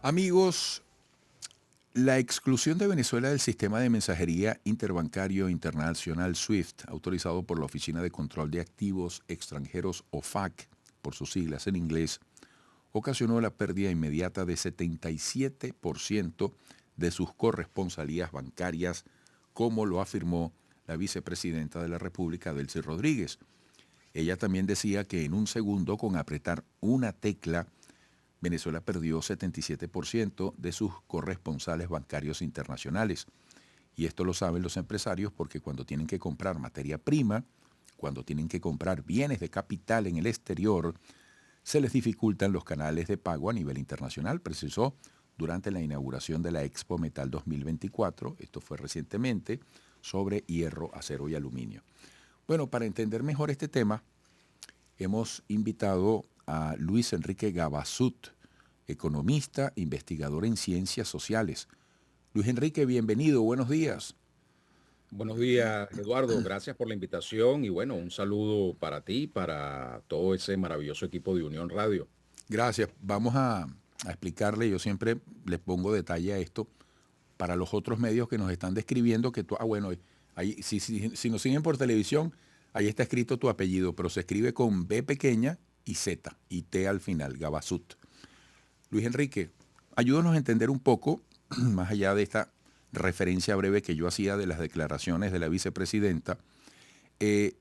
Amigos, la exclusión de Venezuela del sistema de mensajería interbancario internacional SWIFT, autorizado por la Oficina de Control de Activos Extranjeros OFAC, por sus siglas en inglés, ocasionó la pérdida inmediata de 77% de sus corresponsalías bancarias, como lo afirmó la vicepresidenta de la República, Delcy Rodríguez. Ella también decía que en un segundo, con apretar una tecla, Venezuela perdió 77% de sus corresponsales bancarios internacionales. Y esto lo saben los empresarios porque cuando tienen que comprar materia prima, cuando tienen que comprar bienes de capital en el exterior, se les dificultan los canales de pago a nivel internacional, precisó durante la inauguración de la Expo Metal 2024, esto fue recientemente, sobre hierro, acero y aluminio. Bueno, para entender mejor este tema, hemos invitado a Luis Enrique Gabasut, economista, investigador en ciencias sociales. Luis Enrique, bienvenido, buenos días. Buenos días, Eduardo. Gracias por la invitación y bueno, un saludo para ti y para todo ese maravilloso equipo de Unión Radio. Gracias. Vamos a explicarle, yo siempre le pongo detalle a esto, para los otros medios que nos están describiendo que tú, bueno, ahí, si nos siguen por televisión, ahí está escrito tu apellido, pero se escribe con B pequeña y Z y T al final, Gabasut. Luis Enrique, ayúdanos a entender un poco, más allá de esta referencia breve que yo hacía de las declaraciones de la vicepresidenta, eh,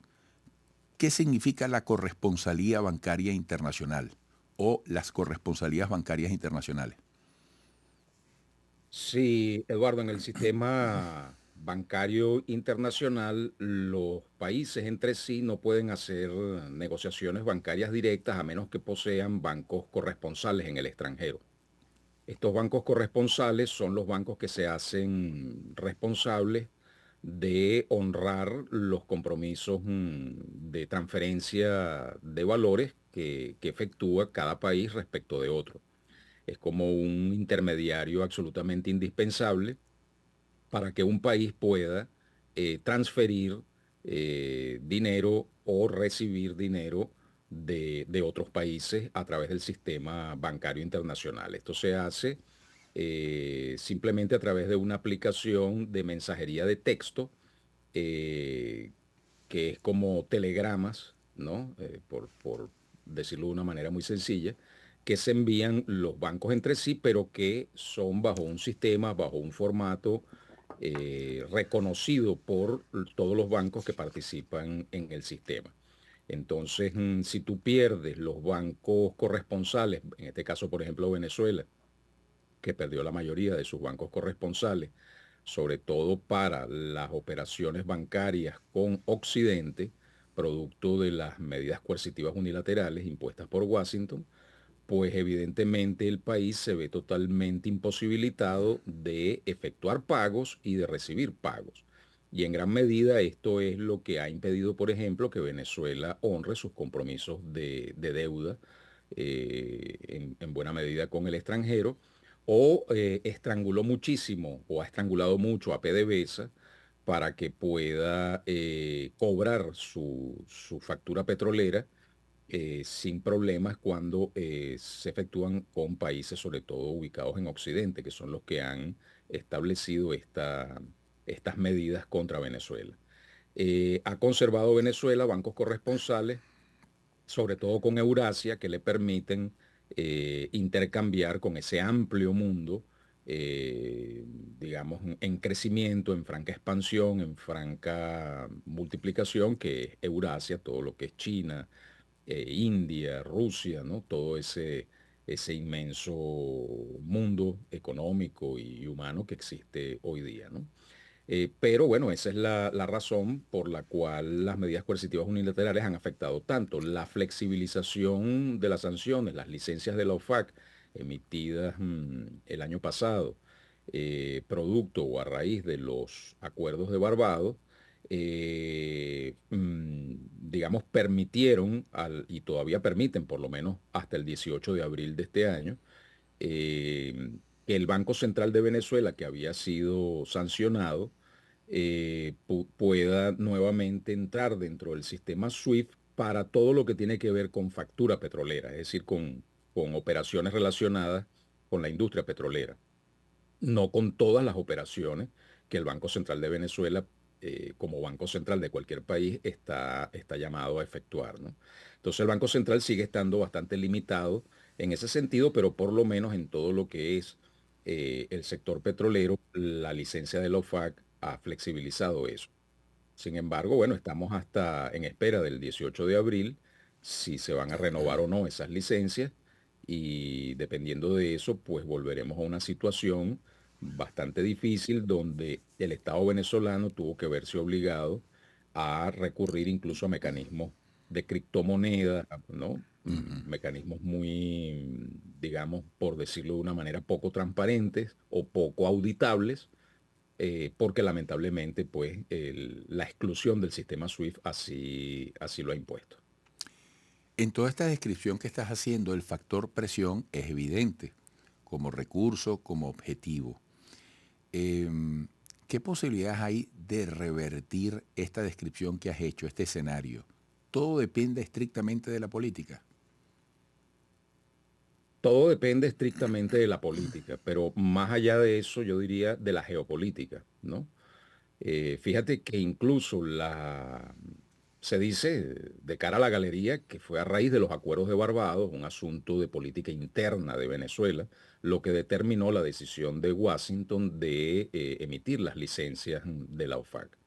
¿qué significa la corresponsalía bancaria internacional o las corresponsalías bancarias internacionales? Sí, Eduardo, en el sistema bancario internacional, los países entre sí no pueden hacer negociaciones bancarias directas a menos que posean bancos corresponsales en el extranjero. Estos bancos corresponsales son los bancos que se hacen responsables de honrar los compromisos de transferencia de valores que efectúa cada país respecto de otro. Es como un intermediario absolutamente indispensable para que un país pueda transferir dinero o recibir dinero de otros países a través del sistema bancario internacional. Esto se hace simplemente a través de una aplicación de mensajería de texto eh, que es como telegramas, ¿no? Por decirlo de una manera muy sencilla, que se envían los bancos entre sí, pero que son bajo un sistema, bajo un formato reconocido por todos los bancos que participan en el sistema. Entonces, si tú pierdes los bancos corresponsales, en este caso, por ejemplo, Venezuela, que perdió la mayoría de sus bancos corresponsales, sobre todo para las operaciones bancarias con Occidente, producto de las medidas coercitivas unilaterales impuestas por Washington, pues evidentemente el país se ve totalmente imposibilitado de efectuar pagos y de recibir pagos. Y en gran medida esto es lo que ha impedido, por ejemplo, que Venezuela honre sus compromisos de deuda en buena medida con el extranjero, o estranguló muchísimo o ha estrangulado mucho a PDVSA para que pueda cobrar su factura petrolera sin problemas cuando se efectúan con países, sobre todo ubicados en Occidente, que son los que han establecido estas medidas contra Venezuela. Ha conservado Venezuela bancos corresponsales, sobre todo con Eurasia, que le permiten intercambiar con ese amplio mundo, digamos, en crecimiento, en franca expansión, en franca multiplicación, que es Eurasia, todo lo que es China, India, Rusia, ¿no? Todo ese inmenso mundo económico y humano que existe hoy día, ¿no? Pero bueno, esa es la razón por la cual las medidas coercitivas unilaterales han afectado tanto la flexibilización de las sanciones, las licencias de la OFAC emitidas el año pasado, producto o a raíz de los acuerdos de Barbados, digamos, permitieron, y todavía permiten, por lo menos hasta el 18 de abril de este año, que el Banco Central de Venezuela, que había sido sancionado, pueda nuevamente entrar dentro del sistema SWIFT para todo lo que tiene que ver con factura petrolera, es decir, con operaciones relacionadas con la industria petrolera, no con todas las operaciones que el Banco Central de Venezuela, como Banco Central de cualquier país, está llamado a efectuar, ¿no? Entonces el Banco Central sigue estando bastante limitado en ese sentido, pero por lo menos en todo lo que es el sector petrolero, la licencia de la OFAC ha flexibilizado eso. Sin embargo, bueno, estamos hasta en espera del 18 de abril, si se van a renovar o no esas licencias, y dependiendo de eso, pues volveremos a una situación bastante difícil donde el Estado venezolano tuvo que verse obligado a recurrir incluso a mecanismos de criptomoneda, ¿no? Mecanismos muy, digamos, por decirlo de una manera, poco transparentes o poco auditables, porque lamentablemente pues la exclusión del sistema SWIFT así lo ha impuesto. En toda esta descripción que estás haciendo, el factor presión es evidente, como recurso, como objetivo. Em, ¿Qué posibilidades hay de revertir esta descripción que has hecho, este escenario? Todo depende estrictamente de la política. Todo depende estrictamente de la política, pero más allá de eso yo diría de la geopolítica, ¿no? Fíjate que incluso se dice de cara a la galería que fue a raíz de los acuerdos de Barbados, un asunto de política interna de Venezuela, lo que determinó la decisión de Washington de emitir las licencias de la OFAC.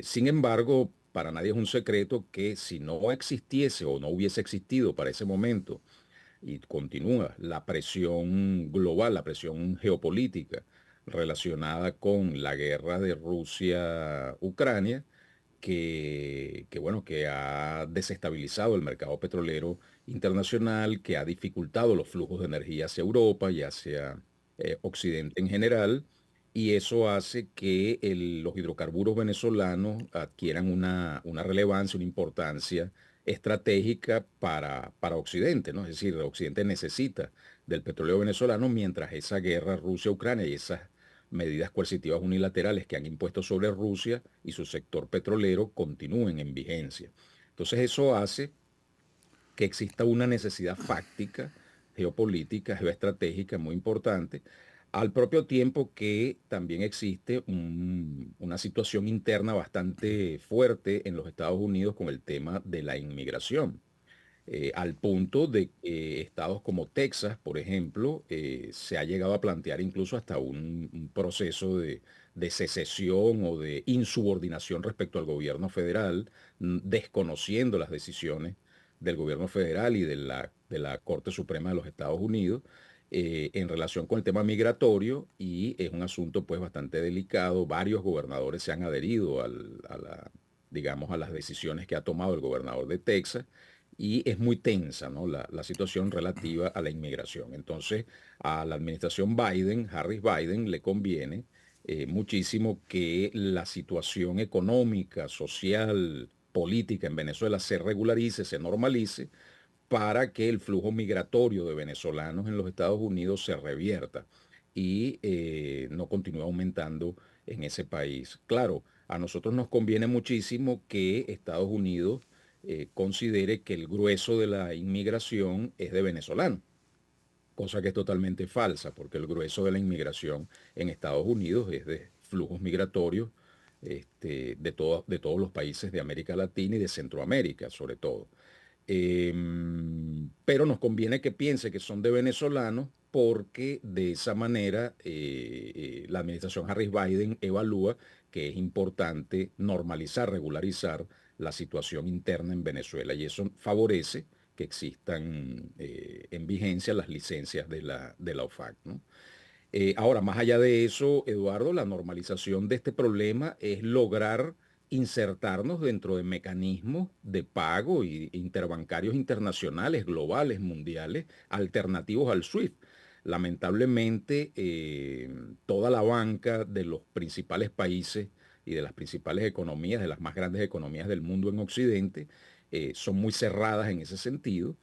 Sin embargo, para nadie es un secreto que si no existiese o no hubiese existido para ese momento y continúa la presión global, la presión geopolítica relacionada con la guerra de Rusia-Ucrania, bueno, que ha desestabilizado el mercado petrolero internacional, que ha dificultado los flujos de energía hacia Europa y hacia Occidente en general, y eso hace que los hidrocarburos venezolanos adquieran una relevancia, una importancia estratégica para Occidente, ¿no? Es decir, Occidente necesita del petróleo venezolano mientras esa guerra Rusia-Ucrania y esas medidas coercitivas unilaterales que han impuesto sobre Rusia y su sector petrolero continúen en vigencia. Entonces eso hace que exista una necesidad fáctica, geopolítica, geoestratégica muy importante, al propio tiempo que también existe una situación interna bastante fuerte en los Estados Unidos con el tema de la inmigración, al punto de que estados como Texas, por ejemplo, se ha llegado a plantear incluso hasta un proceso de secesión o de insubordinación respecto al gobierno federal, desconociendo las decisiones del gobierno federal y de la Corte Suprema de los Estados Unidos. En relación con el tema migratorio, y es un asunto pues bastante delicado. Varios gobernadores se han adherido digamos, a las decisiones que ha tomado el gobernador de Texas, y es muy tensa, ¿no? La situación relativa a la inmigración. Entonces, a la administración Biden, Harris Biden, le conviene muchísimo que la situación económica, social, política en Venezuela se regularice, se normalice, para que el flujo migratorio de venezolanos en los Estados Unidos se revierta y no continúe aumentando en ese país. Claro, a nosotros nos conviene muchísimo que Estados Unidos considere que el grueso de la inmigración es de venezolanos, cosa que es totalmente falsa, porque el grueso de la inmigración en Estados Unidos es de flujos migratorios, de todos los países de América Latina y de Centroamérica, sobre todo. Pero nos conviene que piense que son de venezolanos, porque de esa manera la administración Harris Biden evalúa que es importante normalizar, regularizar la situación interna en Venezuela, y eso favorece que existan en vigencia las licencias de la OFAC, ¿no? Ahora, más allá de eso, Eduardo, la normalización de este problema es lograr insertarnos dentro de mecanismos de pago y interbancarios internacionales, globales, mundiales, alternativos al SWIFT. Lamentablemente, toda la banca de los principales países y de las principales economías, de las más grandes economías del mundo en Occidente, son muy cerradas en ese sentido,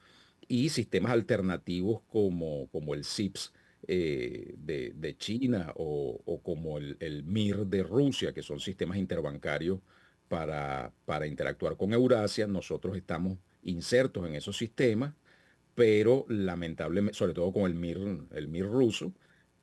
y sistemas alternativos como el CIPS de China, o como el MIR de Rusia, que son sistemas interbancarios para interactuar con Eurasia. Nosotros estamos insertos en esos sistemas, pero lamentablemente, sobre todo con el MIR ruso,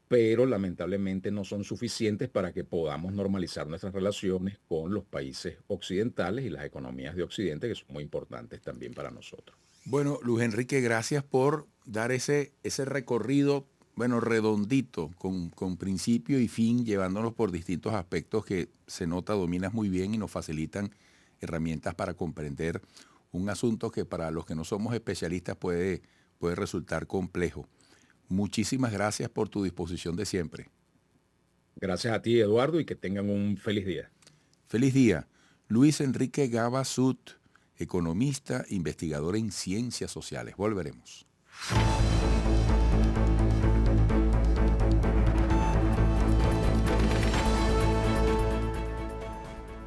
pero lamentablemente no son suficientes para que podamos normalizar nuestras relaciones con los países occidentales y las economías de Occidente, que son muy importantes también para nosotros. Bueno, Luis Enrique, gracias por dar ese recorrido, bueno, redondito, con principio y fin, llevándonos por distintos aspectos que se nota dominas muy bien y nos facilitan herramientas para comprender un asunto que para los que no somos especialistas puede resultar complejo. Muchísimas gracias por tu disposición de siempre. Gracias a ti, Eduardo, y que tengan un feliz día. Feliz día. Luis Enrique Gaba Sut, economista, investigador en ciencias sociales. Volveremos.